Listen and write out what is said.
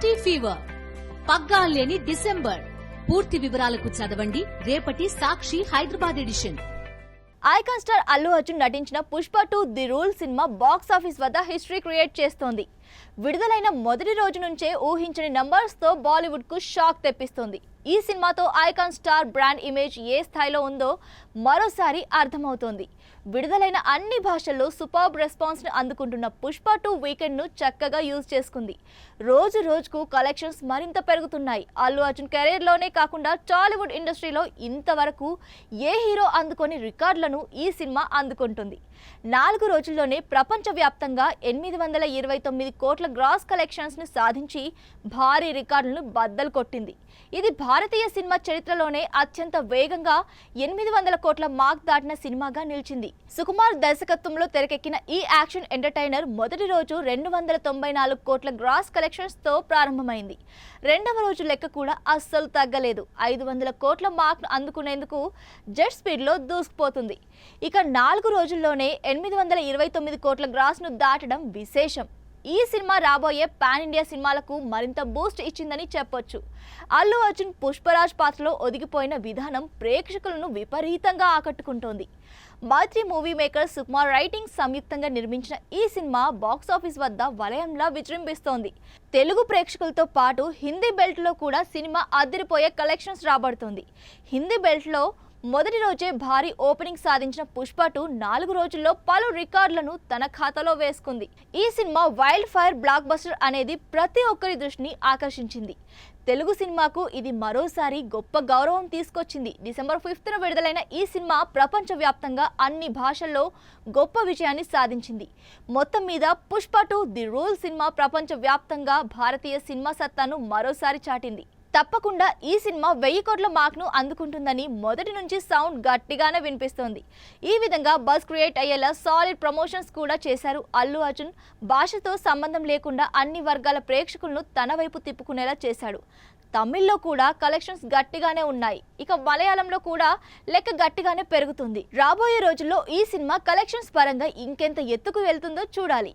City fever, పగ్గాలేని December. పూర్తి వివరాలకు చదవండి రేపటి Sakshi Hyderabad edition. Icon star Allu Arjun నటించిన Pushpa 2 the rule cinema box office వద్ద హిస్టరీ క్రియేట్ చేస్తోంది. విడుదలైన మొదటి రోజు నుంచే ఊహించని నంబర్స్ తో బాలీవుడ్ కు షాక్ తెప్పిస్తోంది. ఈ సినిమాతో ఐకాన్ స్టార్ బ్రాండ్ ఇమేజ్ ఏ స్థాయిలో ఉందో మరోసారి అర్థమవుతోంది. విడుదలైన అన్ని భాషల్లో సూపర్బ్ రెస్పాన్స్ ను అందుకుంటున్న పుష్ప 2 వీకెండ్ ను చక్కగా యూజ్ చేసుకుంది. రోజు రోజుకు కలెక్షన్స్ మరింత పెరుగుతున్నాయి. అల్లు అర్జున్ కెరీర్ లోనే కాకుండా టాలీవుడ్ ఇండస్ట్రీలో ఇంతవరకు ఏ హీరో అందుకొని రికార్డులను ఈ సినిమా అందుకుంటుంది. 4 రోజుల్లోనే ప్రపంచవ్యాప్తంగా 829 కోట్ల గ్రాస్ కలెక్షన్స్ ను సాధించి భారీ రికార్డులను బద్దలు కొట్టింది. ఇది భారతీయ సినిమా చరిత్రలోనే అత్యంత వేగంగా 800 కోట్ల మార్క్ దాటిన సినిమాగా నిలిచింది. సుకుమార్ దర్శకత్వంలో తెరకెక్కిన ఈ యాక్షన్ ఎంటర్టైనర్ మొదటి రోజు 294 కోట్ల గ్రాస్ కలెక్షన్స్ తో ప్రారంభమైంది. రెండవ రోజు లెక్క కూడా అస్సలు తగ్గలేదు. 500 కోట్ల మార్క్ అందుకునేందుకు జెట్ స్పీడ్ లో దూసుకుపోతుంది. ఇక 4 రోజుల్లోనే 829 కోట్ల గ్రాస్ ను దాటడం విశేషం. ఈ సినిమా రాబోయే పాన్ ఇండియా సినిమాలకు మరింత బూస్ట్ ఇచ్చిందని చెప్పొచ్చు. అల్లు అర్జున్ పుష్పరాజ్ పాత్రలో ఒదిగిపోయిన విధానం ప్రేక్షకులను విపరీతంగా ఆకట్టుకుంటోంది. మైత్రి మూవీ మేకర్ సుకుమార్ రైటింగ్ సంయుక్తంగా నిర్మించిన ఈ సినిమా బాక్స్ ఆఫీస్ వద్ద వలయంలా విజృంభిస్తోంది. తెలుగు ప్రేక్షకులతో పాటు హిందీ బెల్ట్ లో కూడా సినిమా అదిరిపోయే కలెక్షన్స్ రాబడుతోంది. హిందీ బెల్ట్ లో మొదటి రోజే భారీ ఓపెనింగ్ సాధించిన పుష్ప 2 4 రోజుల్లో పలు రికార్డులను తన ఖాతాలో వేసుకుంది. ఈ cinema wild fire block buster అనేది ప్రతి ఒక్కరి దృష్టిని ఆకర్షించింది. తెలుగు సినిమాకు ఇది మరోసారి గొప్ప గౌరవం తీసుకొచ్చింది. డిసెంబర్ 5న విడుదలైన ఈ సినిమా ప్రపంచవ్యాప్తంగా అన్ని భాషల్లో గొప్ప విజయాన్ని సాధించింది. మొత్తం మీద పుష్ప 2 ది రూల్ సినిమా ప్రపంచవ్యాప్తంగా భారతీయ సినిమా సత్తాను మరోసారి చాటింది. తప్పకుండా ఈ సినిమా 1000 కోట్ల మార్క్ ను అందుకుంటుందని మొదటి నుంచి సౌండ్ గట్టిగానే వినిపిస్తోంది. ఈ విధంగా బజ్ క్రియేట్ అయ్యేలా సాలిడ్ ప్రమోషన్స్ కూడా చేశారు అల్లు అర్జున్. భాషతో సంబంధం లేకుండా అన్ని వర్గాల ప్రేక్షకులను తన వైపు తిప్పుకునేలా చేశాడు. తమిళ్లో కూడా కలెక్షన్స్ గట్టిగానే ఉన్నాయి. ఇక మలయాళంలో కూడా లెక్క గట్టిగానే పెరుగుతుంది. రాబోయే రోజుల్లో ఈ సినిమా కలెక్షన్స్ పరంగా ఇంకెంత ఎత్తుకు వెళ్తుందో చూడాలి.